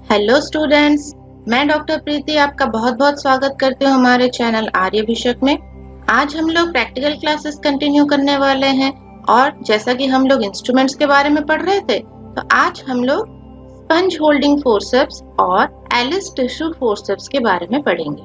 Hello students, मैं doctor प्रीति आपका बहुत बहुत स्वागत करती हूँ हमारे चैनल आर्यभिषक में। आज हम लोग प्रैक्टिकल क्लासेस कंटिन्यू करने वाले हैं और जैसा कि हम लोग इंस्ट्रूमेंट्स के बारे में पढ़ रहे थे, तो आज हम लोग स्पंज होल्डिंग फोर्सेप्स और एलिस टिश्यू फोर्सेप्स के बारे में पढ़ेंगे।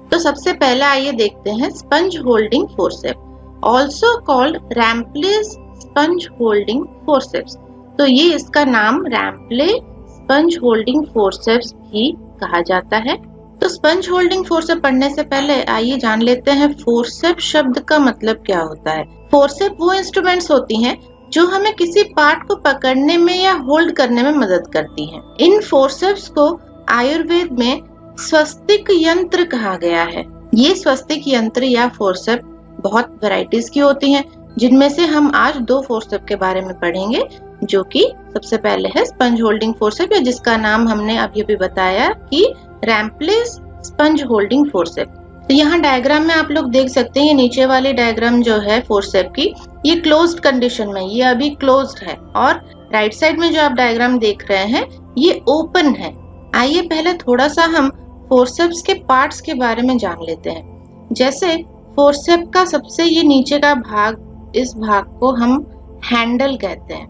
तो सबसे पहले आइए देखते हैं sponge holding forceps, also called Rampley's sponge holding forceps. तो ये इसका नाम रैम्पले स्पंज होल्डिंग फोर्सेप्स भी कहा जाता है। तो स्पंज होल्डिंग फोर्सेप पढ़ने से पहले आइए जान लेते हैं फोर्सेप शब्द का मतलब क्या होता है। फोर्सेप वो इंस्ट्रूमेंट्स होती हैं जो हमें किसी पार्ट को पकड़ने में या होल्ड करने में मदद करती हैं। इन फोर्सेप्स को आयुर्वेद में स्वस्तिक यंत्र कहा गया है। ये स्वस्तिक यंत्र या फोर्सेप बहुत वैरायटीज की होती हैं, जिनमें से हम आज दो फोर्सेप के बारे में पढ़ेंगे, जो कि सबसे पहले है स्पंज होल्डिंग फोर्सेप, या जिसका नाम हमने अभी अभी बताया कि रैम्पलेस स्पंज होल्डिंग फोर्सेप। तो यहाँ डायग्राम में आप लोग देख सकते हैं, ये नीचे वाली डायग्राम जो है फोर्सेप की, ये क्लोज्ड कंडीशन में, ये अभी क्लोज्ड है, और राइट साइड में जो आप डायग्राम देख रहे हैं ये ओपन है। आइए पहले थोड़ा सा हम फोर्सेप्स के पार्ट्स के बारे में जान लेते हैं। जैसे फोर्सेप का सबसे ये नीचे का भाग, इस भाग को हम हैंडल कहते हैं,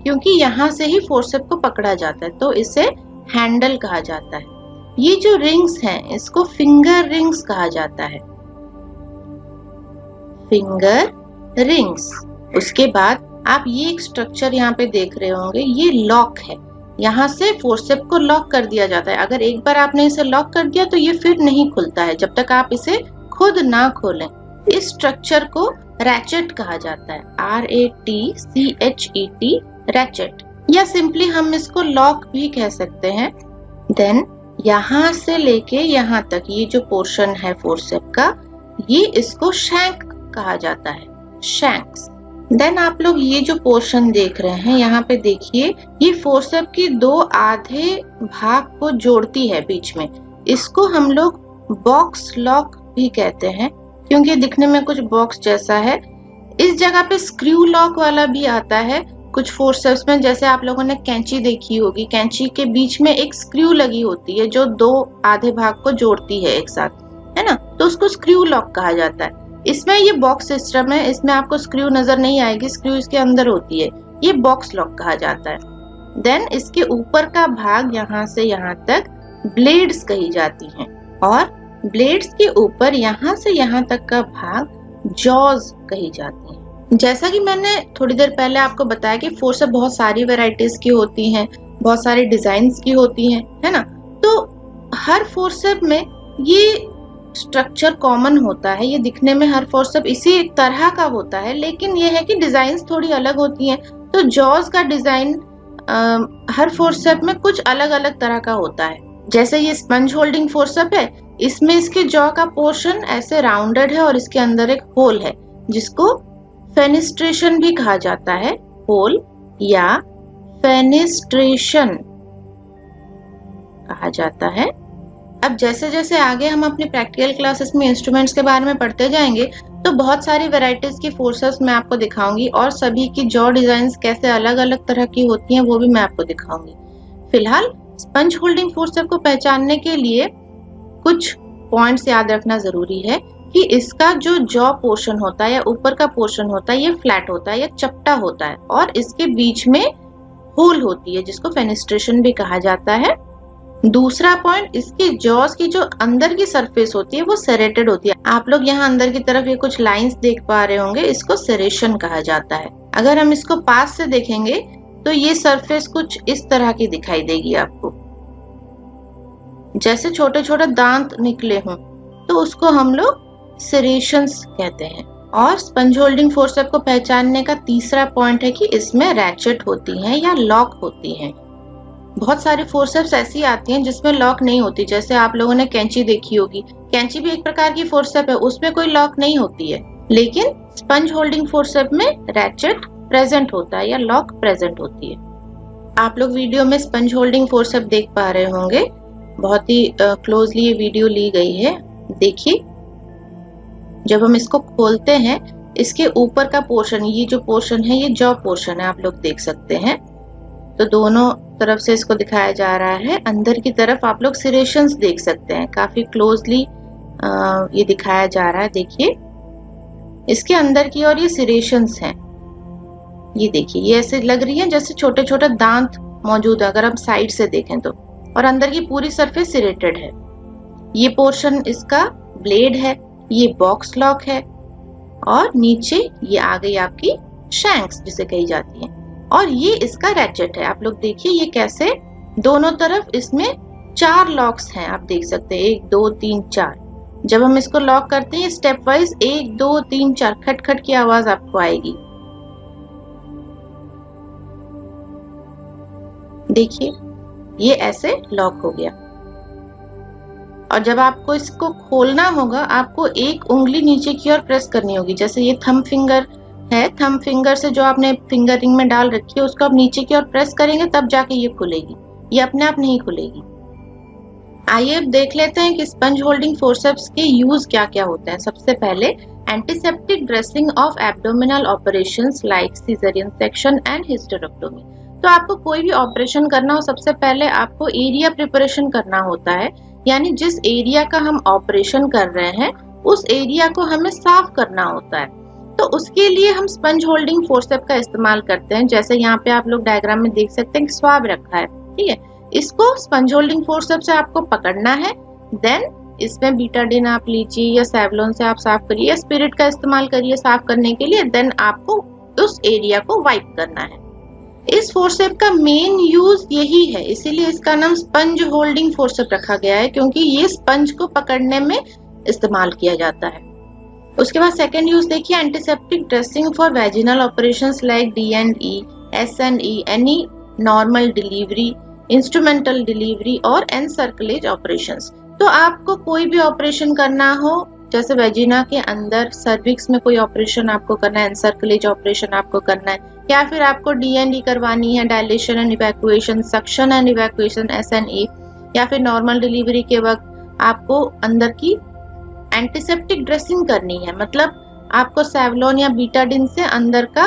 क्योंकि यहाँ से ही फोर्सेप को पकड़ा जाता है, तो इसे हैंडल कहा जाता है। ये जो रिंग्स हैं इसको फिंगर रिंग्स कहा जाता है, फिंगर रिंग्स। उसके बाद आप ये एक स्ट्रक्चर यहाँ पे देख रहे होंगे, ये लॉक है। यहाँ से फोर्सेप को लॉक कर दिया जाता है। अगर एक बार आपने इसे लॉक कर दिया तो ये फिर नहीं खुलता है जब तक आप इसे खुद ना खोलें। इस स्ट्रक्चर को रैचेट कहा जाता है, RATCHET, रैचेट, या सिंपली हम इसको लॉक भी कह सकते हैं। देन यहाँ से लेके यहाँ तक ये जो पोर्शन है फोर्सेप का, ये इसको शैंक कहा जाता है, शैंक्स। देन आप लोग ये जो पोर्शन देख रहे हैं यहाँ पे देखिए, ये फोर्सेप की दो आधे भाग को जोड़ती है बीच में। इसको हम लोग बॉक्स लॉक भी कहते हैं, क्योंकि दिखने में कुछ बॉक्स जैसा है। इस जगह पे स्क्रू लॉक वाला भी आता है कुछ फोर्सेप्स में। जैसे आप लोगों ने कैंची देखी होगी, कैंची के बीच में एक स्क्रू लगी होती है जो दो आधे भाग को जोड़ती है एक साथ, है ना, तो उसको स्क्रू लॉक कहा जाता है। इसमें ये बॉक्स सिस्टम है, इसमें आपको स्क्रू नजर नहीं आएगी, स्क्रू इसके अंदर होती है, ये बॉक्स लॉक कहा जाता है। देन इसके ऊपर का भाग यहाँ से यहाँ तक ब्लेड्स कही जाती हैं, और ब्लेड्स के ऊपर यहाँ से यहाँ तक का भाग जॉज कही जाती हैं। जैसा कि मैंने थोड़ी देर पहले आपको बताया कि फोर्सेप बहुत सारी वैरायटीज की होती हैं, बहुत सारे डिजाइन्स की होती हैं, है ना। तो हर फोर्सेप में ये स्ट्रक्चर कॉमन होता है, ये दिखने में हर फोर्सेप इसी तरह का होता है, लेकिन ये है कि डिजाइन्स थोड़ी अलग होती हैं। तो जॉज का डिजाइन हर फोर्सेप में कुछ अलग अलग तरह का होता है। जैसे ये स्पंज होल्डिंग फोर्सेप है, इसमें इसके जॉ का पोर्शन ऐसे राउंडेड है और इसके अंदर एक होल है, जिसको फेनिस्ट्रेशन भी कहा जाता है, होल या फेनिस्ट्रेशन कहा जाता है। अब जैसे जैसे आगे हम अपनी प्रैक्टिकल क्लासेस में इंस्ट्रूमेंट्स के बारे में पढ़ते जाएंगे, तो बहुत सारी वैरायटीज की फोर्सेप्स मैं आपको दिखाऊंगी, और सभी की जॉ डिजाइन्स कैसे अलग अलग तरह की होती हैं वो भी मैं आपको दिखाऊंगी। फिलहाल स्पंज होल्डिंग फोर्सेप को पहचानने के लिए कुछ पॉइंट्स याद रखना जरूरी है कि इसका जो जॉ पोर्शन होता है या ऊपर का पोर्शन होता है, ये फ्लैट होता है या चपटा होता है, और इसके बीच में होल होती है जिसको फेनिस्ट्रेशन भी कहा जाता है। दूसरा पॉइंट, इसकी जॉस की जो अंदर की सरफेस होती है वो सेरेटेड होती है। आप लोग यहाँ अंदर की तरफ ये कुछ लाइंस देख पा रहे होंगे, इसको सेरेशन कहा जाता है। अगर हम इसको पास से देखेंगे तो ये सरफेस कुछ इस तरह की दिखाई देगी आपको, जैसे छोटे छोटे दांत निकले हों, तो उसको हम लोग सेरेशंस कहते हैं। और स्पंज होल्डिंग फोर्सेप को पहचानने का तीसरा पॉइंट है कि इसमें रैचेट होती हैं या लॉक होती हैं। बहुत सारी फोर्सेप्स ऐसी आती हैं जिसमें लॉक नहीं होती, जैसे आप लोगों ने कैंची देखी होगी, कैंची भी एक प्रकार की फोर्सेप है, उसमें कोई लॉक नहीं होती है, लेकिन स्पंज होल्डिंग फोर्सेप में रैचेट प्रेजेंट होता है या लॉक प्रेजेंट होती है। आप लोग वीडियो में स्पंज होल्डिंग फोर्सेप देख पा रहे होंगे, बहुत ही क्लोजली ये वीडियो ली गई है। देखिए, जब हम इसको खोलते हैं, इसके ऊपर का पोर्शन, ये जो पोर्शन है ये जॉ पोर्शन है, आप लोग देख सकते हैं। तो दोनों तरफ से इसको दिखाया जा रहा है। अंदर की तरफ आप लोग सिरेशंस देख सकते हैं, काफी क्लोजली ये दिखाया जा रहा है। देखिए इसके अंदर की और ये सिरेशंस हैं। ये देखिए ये ऐसे लग रही है जैसे छोटे छोटे दांत मौजूद है अगर हम साइड से देखें तो, और अंदर की पूरी सरफेस सिरेटेड है। ये पोर्शन इसका ब्लेड है, ये बॉक्स लॉक है, और नीचे ये आ गई आपकी शैंक्स जिसे कही जाती है, और ये इसका रैचेट है। आप लोग देखिए ये कैसे दोनों तरफ इसमें 4 लॉक्स हैं, आप देख सकते हैं 1 2 3 4। जब हम इसको लॉक करते हैं स्टेप वाइज 1 2 3 4 खट खट की आवाज आपको आएगी। देखिए ये ऐसे लॉक हो गया, और जब आपको इसको खोलना होगा आपको एक उंगली नीचे की ओर प्रेस करनी होगी। जैसे ये थंब फिंगर है, थंब फिंगर से जो आपने फिंगर रिंग में डाल रखी है उसको आप नीचे की ओर प्रेस करेंगे तब जाके ये खुलेगी, ये अपने आप नहीं खुलेगी। आइए अब देख लेते हैं कि स्पंज होल्डिंग फोर्सेप्स के यूज क्या क्या होते हैं। सबसे पहले antiseptic dressing of abdominal operations like caesarean section and hysterectomy. तो आपको कोई भी ऑपरेशन करना हो सबसे पहले आपको एरिया प्रिपरेशन करना होता है, यानी जिस एरिया का हम ऑपरेशन कर रहे हैं उस एरिया को हमें साफ करना होता है। तो उसके लिए हम स्पंज होल्डिंग फोर्सेप का इस्तेमाल करते हैं। जैसे यहाँ पे आप लोग डायग्राम में देख सकते हैं कि स्वाब रखा है, ठीक है। इसको स्पंज होल्डिंग फोर्सेप से आपको पकड़ना है, देन इसमें बीटाडिन आप लीजिए या सेवलॉन से आप साफ करिए या स्पिरिट का इस्तेमाल करिए साफ करने के लिए, देन आपको उस एरिया को वाइप करना है। इस फोर्सेप का मेन यूज यही है, इसीलिए इसका नाम स्पंज होल्डिंग फोर्सेप रखा गया है, क्योंकि ये स्पंज को पकड़ने में इस्तेमाल किया जाता है। उसके बाद सेकेंड यूज देखिए, antiseptic dressing for vaginal operations like D&E, SNE, any normal delivery, instrumental delivery और एनसर्कुलेज ऑपरेशंस। तो आपको कोई भी ऑपरेशन करना हो, जैसे वेजिना के अंदर सर्विक्स में कोई ऑपरेशन आपको करना है, एनसर्कुलेज ऑपरेशन आपको करना है, या फिर आपको D&E करवानी है, dilation and evacuation, suction and evacuation SNE, या फिर नॉर्मल डिलीवरी के वक्त आपको अंदर की एंटीसेप्टिक ड्रेसिंग करनी है, मतलब आपको सेवलॉन या बीटाडिन से अंदर का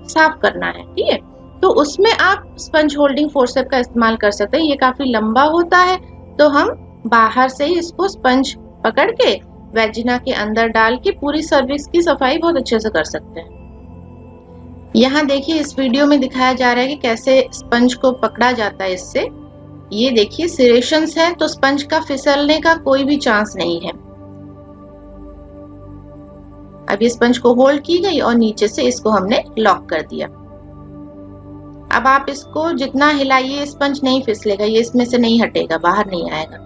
साफ करना है, ठीक है। तो उसमें आप स्पंज होल्डिंग फोर्सेप का इस्तेमाल कर सकते हैं। ये काफी लंबा होता है, तो हम बाहर से ही इसको स्पंज पकड़ के वेजिना के अंदर डाल के पूरी सर्विक्स की सफाई बहुत अच्छे से कर सकते हैं। यहाँ देखिए इस वीडियो में दिखाया जा रहा है कि कैसे स्पंज को पकड़ा जाता है इससे। ये देखिए सिरेशंस है, तो स्पंज का फिसलने का कोई भी चांस नहीं है। अब ये स्पंज को होल्ड की गई और नीचे से इसको हमने लॉक कर दिया। अब आप इसको जितना हिलाइए स्पंज नहीं फिसलेगा, ये इसमें से नहीं हटेगा, बाहर नहीं आएगा।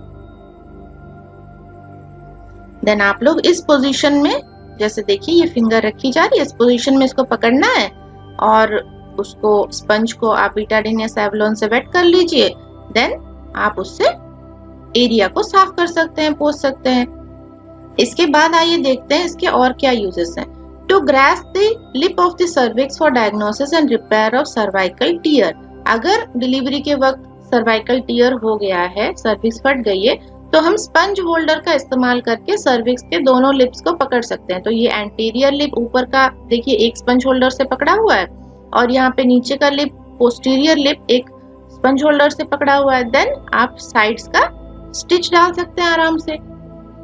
देन आप लोग इस पोजीशन में, जैसे देखिए ये फिंगर रखी जा रही है, इस पोजीशन में इसको पकड़ना है और उसको स्पंज को आप बीटाडिन या सेवलॉन से वेट कर लीजिए, देन आप उससे एरिया को साफ कर सकते हैं, पोंछ सकते हैं। इसके बाद आइए देखते हैं इसके और क्या यूजेस हैं। To grasp the lip of the cervix for diagnosis and repair of cervical tear. अगर डिलीवरी के वक्त सर्वाइकल टीयर हो गया है, सर्विक्स फट गई है, तो हम स्पंज होल्डर का इस्तेमाल करके सर्विक्स के दोनों लिप्स को पकड़ सकते हैं। तो ये एंटीरियर लिप ऊपर का देखिए एक स्पंज होल्डर से पकड़ा हुआ है, और यहाँ पे नीचे का लिप, पोस्टीरियर लिप एक स्पंज होल्डर से पकड़ा हुआ है। देन आप साइड्स का स्टिच डाल सकते हैं आराम से।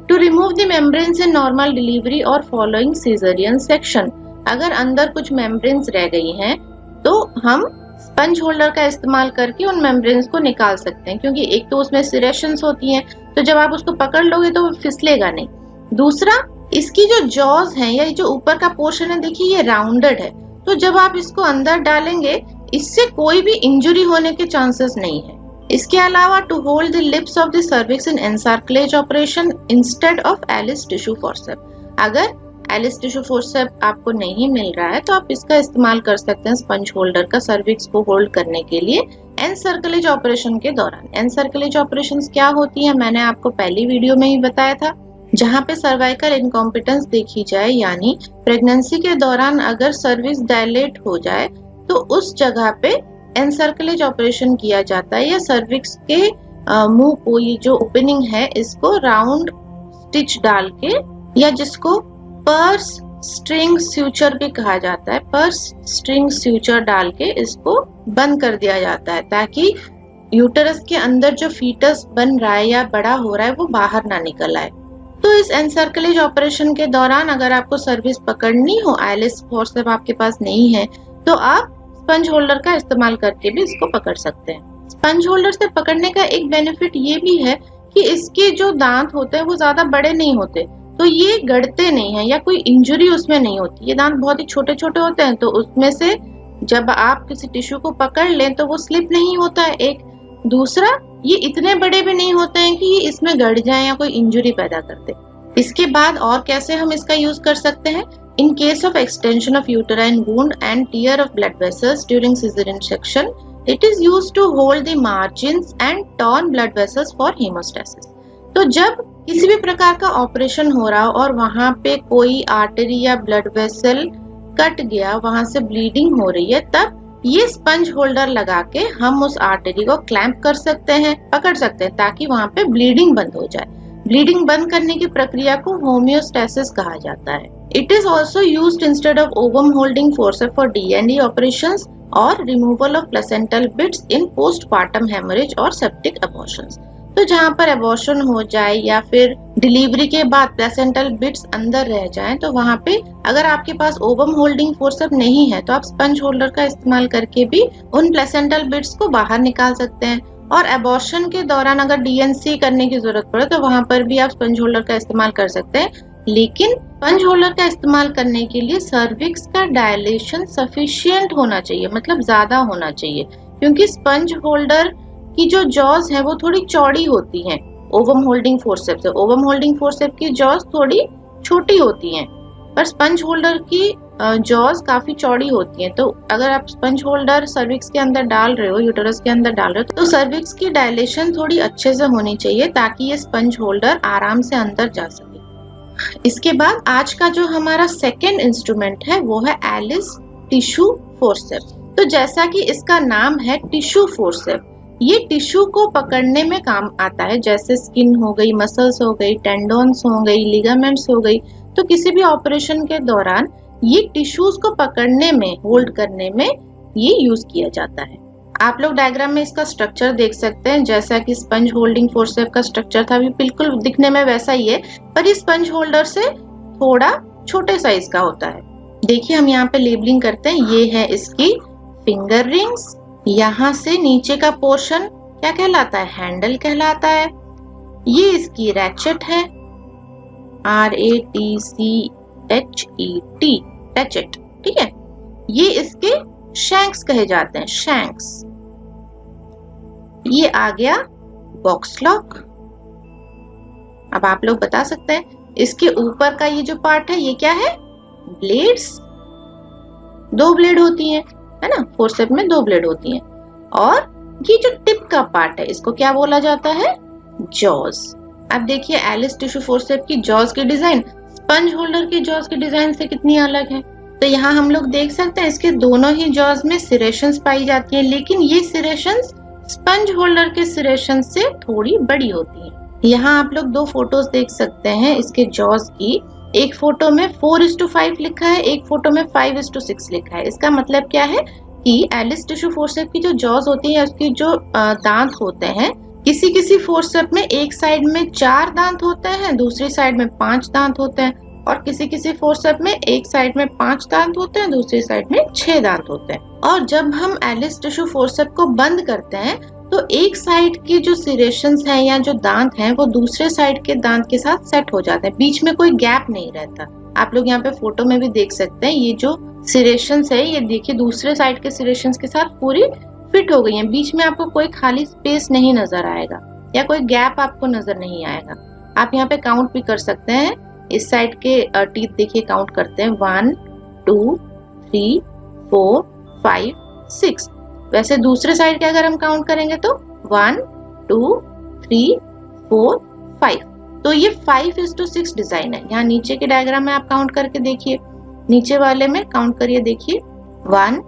To remove the membranes in normal delivery और फॉलोइंग सीजरियन सेक्शन। अगर अंदर कुछ मेम्ब्रेन्स रह गई हैं तो हम स्पंज होल्डर का इस्तेमाल करके उन मेम्ब्रेन्स को निकाल सकते हैं, क्योंकि एक तो उसमें सिरेशंस होती हैं, तो जब आप उसको पकड़ लोगे तो वो फिसलेगा नहीं। दूसरा, इसकी जो जॉज हैं या जो ऊपर का पोर्शन है देखिए ये राउंडेड है, तो जब आप इसको अंदर डालेंगे इससे कोई भी इंजुरी होने के चांसेस नहीं है। इसके अलावा to hold the lips of the cervix in encerclage operation instead of Allis tissue forcep. अगर एलिस टिश्यू फोर्सेप आपको नहीं मिल रहा है तो आप इसका इस्तेमाल कर सकते हैं स्पंज होल्डर का सर्विक्स को होल्ड करने के लिए एनसर्कुलेज ऑपरेशन के दौरान। एनसर्कुलेज ऑपरेशंस क्या होती है मैंने आपको पहली वीडियो में ही बताया था, जहाँ पे सर्वाइकल इनकॉम्पिटेंस देखी जाए, यानी प्रेगनेंसी के दौरान अगर सर्विक्स डायलेट हो जाए तो उस जगह पे एनसर्कुलेज ऑपरेशन किया जाता है, या सर्विक्स के मुंह को, ये जो ओपनिंग है इसको राउंड स्टिच डाल के, या जिसको पर्स स्ट्रिंग स्यूचर भी कहा जाता है, पर स्ट्रिंग स्यूचर डाल के इसको बंद कर दिया जाता है ताकि यूटरस के अंदर जो फीटस बन रहा है या बड़ा हो रहा है वो बाहर ना निकल आए। तो इस एनसर्कलेज ऑपरेशन के दौरान अगर आपको सर्विक्स पकड़नी हो, एलिस फोर्सेप्स आपके पास नहीं है, तो आप स्पंज होल्डर का इस्तेमाल करके भी इसको पकड़ सकते हैं। स्पंज होल्डर से पकड़ने का एक बेनिफिट ये भी है कि इसके जो दांत होते हैं वो ज्यादा बड़े नहीं होते, तो ये गड़ते नहीं है या कोई इंजरी उसमें नहीं होती। ये दांत बहुत ही छोटे छोटे होते हैं, तो उसमें से जब आप किसी टिश्यू को पकड़ लें तो वो स्लिप नहीं होता है। एक दूसरा, ये इतने बड़े भी नहीं होते हैं कि ये इसमें गड़ जाए या कोई इंजरी पैदा कर दे। इसके बाद और कैसे हम इसका यूज कर सकते हैं? In case of extension of uterine wound and tear of blood vessels during caesarean section, it is used to hold the margins and turn blood vessels for haemostasis. तो जब किसी भी प्रकार का ऑपरेशन हो रहा हो और वहां पे कोई आर्टरी या ब्लड वेसल कट गया, वहां से ब्लीडिंग हो रही है, तब ये स्पंज होल्डर लगा के हम उस आर्टरी को क्लैंप कर सकते हैं, पकड़ सकते हैं, ताकि वहां पे ब्लीडिंग बंद हो जाए। ब्लीडिंग बंद करने की प्रक्रिया को होम्योस्टेसिस कहा जाता है। It is also used instead of ovum holding forceps for D&D operations और removal of placental bits in postpartum haemorrhage और सेप्टिक अबॉर्शंस। तो जहाँ पर अबॉर्शन हो जाए या फिर डिलीवरी के बाद प्लेसेंटल बिट्स अंदर रह जाएं, तो वहाँ पे अगर आपके पास ओवम होल्डिंग फोर्सेप्स नहीं है तो आप स्पंज होल्डर का इस्तेमाल करके भी उन प्लेसेंटल बिट्स को बाहर निकाल सकते हैं। और अबॉर्शन के दौरान अगर DNC करने की जरूरत पड़े तो वहां पर भी आप स्पंज होल्डर का इस्तेमाल कर सकते हैं, लेकिन स्पंज होल्डर का इस्तेमाल करने के लिए सर्विक्स का डायलेशन सफिशिएंट होना चाहिए, मतलब ज्यादा होना चाहिए, क्योंकि स्पंज होल्डर की जो जॉज है वो थोड़ी चौड़ी होती हैं ओवम होल्डिंग फोर्सेप्स से। ओवम होल्डिंग फोर्सेप्स की जॉज थोड़ी छोटी होती हैं, पर स्पंज होल्डर की जॉज काफी चौड़ी होती हैं। तो अगर आप स्पंज होल्डर सर्विक्स के अंदर डाल रहे हो, यूटेरस के अंदर डाल रहे हो, तो सर्विक्स की डायलेशन थोड़ी अच्छे से होनी चाहिए ताकि ये स्पंज होल्डर आराम से अंदर जा सके। इसके बाद आज का जो हमारा सेकेंड इंस्ट्रूमेंट है वो है एलिस टिश्यू फोर्सेप्स। तो जैसा कि इसका नाम है टिश्यू फोर्सेप्स, ये टिश्यू को पकड़ने में काम आता है, जैसे स्किन हो गई, मसल्स हो गई, टेंडोन्स हो गई, लिगामेंट्स हो गई। तो किसी भी ऑपरेशन के दौरान ये टिश्यूज को पकड़ने में, होल्ड करने में ये यूज किया जाता है। आप लोग डायग्राम में इसका स्ट्रक्चर देख सकते हैं, जैसा कि स्पंज होल्डिंग फोर्सेप्स का स्ट्रक्चर था, भी बिल्कुल दिखने में वैसा ही है, पर ये स्पंज होल्डर से थोड़ा छोटे साइज का होता है। देखिए हम यहाँ पे लेबलिंग करते हैं, ये है इसकी फिंगर रिंग्स। यहाँ से नीचे का पोर्शन क्या कहलाता है? हैंडल कहलाता है। ये इसकी रैचेट है, RATCHET, रैचेट, ठीक है। ये इसके शैंक्स कहे जाते हैं, शैंक्स। ये आ गया बॉक्स लॉक। अब आप लोग बता सकते हैं इसके ऊपर का ये जो पार्ट है ये क्या है? ब्लेड्स। 2 ब्लेड होती हैं, है ना, फोर्सेप्स में 2 ब्लेड होती हैं। और ये जो टिप का पार्ट है इसको क्या बोला जाता है? जॉज। अब देखिए एलिस टिश्यू फोर्सेप्स की जॉज की डिजाइन स्पंज होल्डर की जॉज की डिजाइन से कितनी अलग है। तो यहाँ हम लोग देख सकते हैं इसके दोनों ही जॉज में सिरेशंस पाई जाती हैं, लेकिन ये सिरेशंस स्पंज होल्डर के सिरेशन से थोड़ी बड़ी होती हैं। यहाँ आप लोग 2 फोटोज देख सकते हैं इसके जॉज की। एक फोटो में 4:5 लिखा है, एक फोटो में 5:6 लिखा है। इसका मतलब क्या है कि एलिस टिश्यू फोर्सेप्स की जो जॉज होती है, उसकी जो दांत होते हैं, किसी किसी फोर्सेप्स में एक साइड में 4 दांत होते हैं, दूसरी साइड में 5 दांत होते हैं, और किसी किसी फोर्सेप्स में एक साइड में 5 दांत होते हैं, दूसरी साइड में 6 दांत होते हैं। और जब हम एलिस टिश्यू फोर्सेप्स को बंद करते हैं तो एक साइड की जो सिरेशंस हैं या जो दांत हैं वो दूसरे साइड के दांत के साथ सेट हो जाते हैं, बीच में कोई गैप नहीं रहता। आप लोग यहाँ पे फोटो में भी देख सकते हैं, ये जो सिरेशंस है ये देखिए दूसरे साइड के सिरेशंस के साथ पूरी फिट हो गई हैं। बीच में आपको कोई खाली स्पेस नहीं नजर आएगा या कोई गैप आपको नजर नहीं आएगा। आप यहाँ पे काउंट भी कर सकते हैं। इस साइड के टीथ देखिए, काउंट करते हैं 1 2 3 4 5 6। वैसे दूसरे साइड के अगर हम काउंट करेंगे तो 1 2 3 4 5। तो ये 5:6 डिजाइन है। यहाँ नीचे के डायग्राम में आप काउंट करके देखिए, नीचे वाले में काउंट करिए, देखिए 1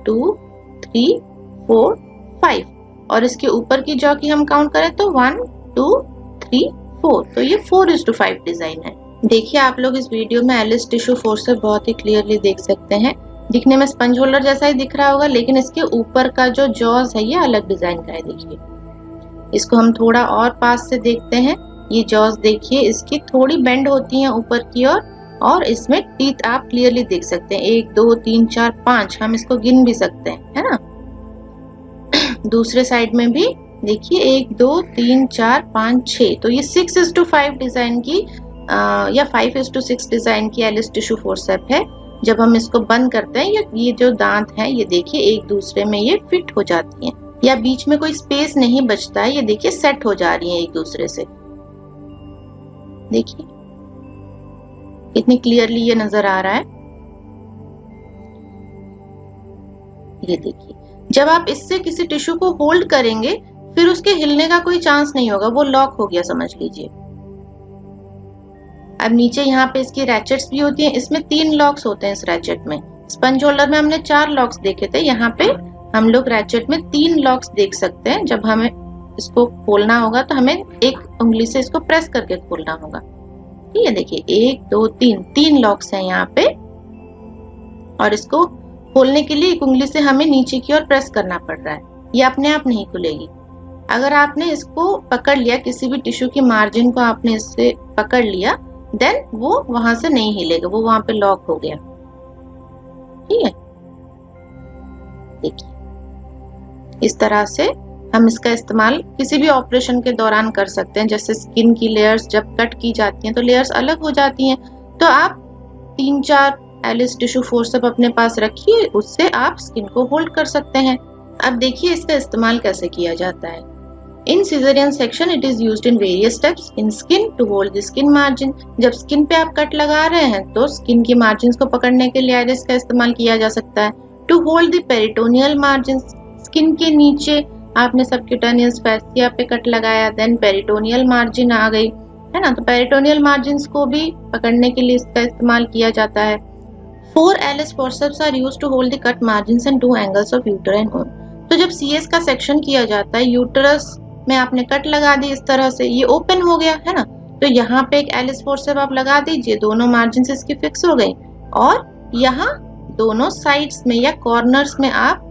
2 3 4 5। और इसके ऊपर की जॉ की हम काउंट करें तो 1 2 3 4। तो ये 4:5 डिजाइन है। देखिए आप लोग इस वीडियो में एलिस टिश्यू फोर्सेप्स बहुत ही क्लियरली देख सकते हैं। दिखने में स्पंज होल्डर जैसा ही दिख रहा होगा, लेकिन इसके ऊपर का जो जॉज है ये अलग डिजाइन का है। देखिए इसको हम थोड़ा और पास से देखते हैं। ये जॉज देखिए इसकी थोड़ी बेंड होती है ऊपर की ओर, और इसमें टीथ आप क्लियरली देख सकते हैं, 1 2 3 4 5, हम इसको गिन भी सकते हैं, है ना। दूसरे साइड में भी देखिए 1 2 3 4 5 6, तो ये 6:5 डिजाइन की या 5:6 डिजाइन की एलिस टिश्यू फोर्सेप्स है। जब हम इसको बंद करते हैं ये जो दांत है ये देखिए एक दूसरे में ये फिट हो जाती हैं, या बीच में कोई स्पेस नहीं बचता है। ये देखिए सेट हो जा रही है एक दूसरे से। देखिए कितनी क्लियरली ये नजर आ रहा है। ये देखिए जब आप इससे किसी टिश्यू को होल्ड करेंगे फिर उसके हिलने का कोई चांस नहीं होगा, वो लॉक हो गया समझ लीजिए। अब नीचे यहाँ पे इसकी रैचेट्स भी होती हैं। इसमें 3 लॉक्स होते हैं इस रैचेट में। स्पंज होल्डर में हमने 4 लॉक्स देखे थे, यहाँ पे हम लोग रैचेट में 3 लॉक्स देख सकते हैं। जब हमें इसको खोलना होगा तो हमें एक उंगली से इसको प्रेस करके खोलना होगा। ठीक है, देखिए 1 2 3 लॉक्स हैं यहाँ पे, और इसको खोलने के लिए एक उंगली से हमें नीचे की ओर प्रेस करना पड़ रहा है। ये अपने आप नहीं खुलेगी। अगर आपने इसको पकड़ लिया, किसी भी टिश्यू की मार्जिन को आपने इससे पकड़ लिया, देन वो वहां से नहीं हिलेगा, वो वहां पे लॉक हो गया। ठीक है, देखिए इस तरह से हम इसका इस्तेमाल किसी भी ऑपरेशन के दौरान कर सकते हैं। जैसे स्किन की लेयर्स जब कट की जाती हैं तो लेयर्स अलग हो जाती हैं, तो आप 3-4 एलिस टिश्यू फोर्सेप्स अपने पास रखिए, उससे आप स्किन को होल्ड कर सकते हैं। अब देखिए इसका इस्तेमाल कैसे किया जाता है। In cesarean section, it is used in various steps in skin to hold the skin margin. जब स्किन पे आप कट लगा रहे हैं तो स्किन की मार्जिन को पकड़ने के लिए एलिस का इस्तेमाल किया जा सकता है। To hold the peritoneal margins, skin के नीचे आपने सबक्यूटेनियस फैसिया पे कट लगाया, देन पेरिटोनियल मार्जिन आ गई, है ना। तो पेरिटोनियल मार्जिन को भी पकड़ने के लिए इसका इस्तेमाल किया जाता है। 4 Allis forceps are used to hold the cut margins and 2 angles of uterine womb. तो जब CS का सेक्शन किया जाता है, यूटरस में आपने कट लगा दी इस तरह से, ये ओपन हो गया है ना, तो यहाँ पे एक एलिस फोर्सेप्स आप लगा दीजिए, दोनों मार्जिन से इसकी फिक्स हो गई, और यहाँ दोनों साइड्स में या कॉर्नर्स में आप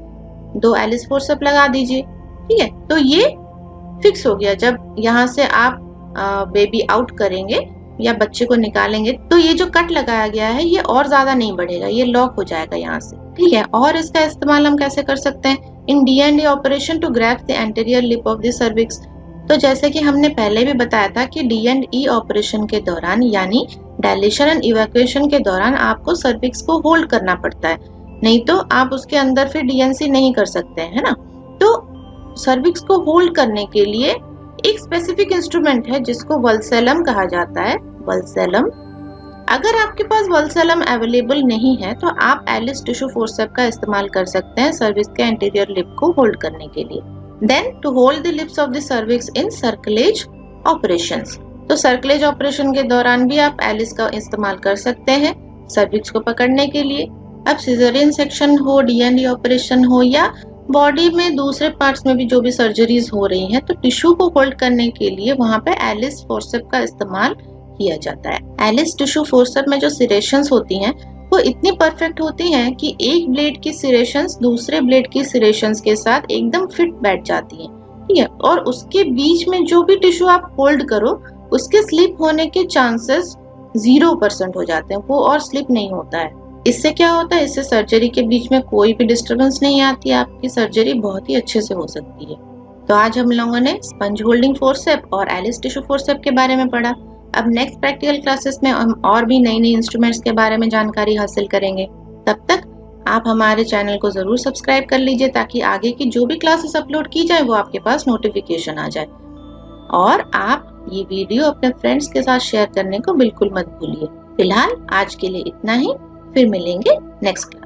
2 एलिस फोर्सेप्स लगा दीजिए। ठीक है, तो ये फिक्स हो गया। जब यहाँ से आप बेबी आउट करेंगे या बच्चे को निकालेंगे तो ये जो कट लगाया गया है ये और ज्यादा नहीं बढ़ेगा, ये लॉक हो जाएगा यहाँ से। ठीक है, और इसका इस्तेमाल हम कैसे कर सकते हैं in D&E operation to grab the anterior lip of the cervix. तो जैसे कि हमने पहले भी बताया था कि D&E ऑपरेशन के दौरान यानी डायलेशन एंड इवैक्यूएशन के दौरान आपको सर्विक्स को होल्ड करना पड़ता है, नहीं तो आप उसके अंदर फिर DNC नहीं कर सकते, है ना। तो सर्विक्स को होल्ड करने के लिए एक स्पेसिफिक इंस्ट्रूमेंट है जिसको वल्सेलम कहा जाता है। वल्सेलम, अगर आपके पास वल्सेलम अवेलेबल नहीं है तो आप एलिस टिश्यू फोर्सेप्स का इस्तेमाल कर सकते हैं सर्विक्स के एंटीरियर लिप को होल्ड करने के लिए। Then to hold the lips of the cervix in cerclage operations, तो सर्कलेज ऑपरेशन के दौरान भी आप एलिस का इस्तेमाल कर सकते हैं सर्विक्स को पकड़ने के लिए। अब सिजेरियन सेक्शन हो, D&E ऑपरेशन हो, या बॉडी में दूसरे पार्ट्स में भी जो भी सर्जरीज हो रही हैं, तो टिश्यू को होल्ड करने के लिए वहां पे एलिस फोर्सेप्स का इस्तेमाल किया जाता है। एलिस टिश्यू फोर्सेप्स में जो सिरेशंस होती हैं वो इतनी परफेक्ट होती हैं कि एक ब्लेड की सिरेशंस दूसरे ब्लेड की सिरेशंस के साथ एकदम फिट बैठ जाती हैं। ठीक है, और उसके बीच में जो भी टिश्यू आप होल्ड करो उसके स्लिप होने के चांसेस 0% हो जाते हैं, वो और स्लिप नहीं होता है। इससे क्या होता है, इससे सर्जरी के बीच में कोई भी डिस्टर्बेंस नहीं आती, आपकी सर्जरी बहुत ही अच्छे से हो सकती है। तो आज हम लोगों ने स्पंज होल्डिंग फोर्सेप्स और एलिस टिश्यू फोर्सेप्स के बारे में पढ़ा। अब नेक्स्ट प्रैक्टिकल क्लासेस में हम और भी नई नई इंस्ट्रूमेंट्स के बारे में जानकारी हासिल करेंगे। तब तक आप हमारे चैनल को जरूर सब्सक्राइब कर लीजिए ताकि आगे की जो भी क्लासेस अपलोड की जाए वो आपके पास नोटिफिकेशन आ जाए। और आप ये वीडियो अपने फ्रेंड्स के साथ शेयर करने को बिल्कुल मत भूलिए। फिलहाल आज के लिए इतना ही, फिर मिलेंगे नेक्स्ट क्लास।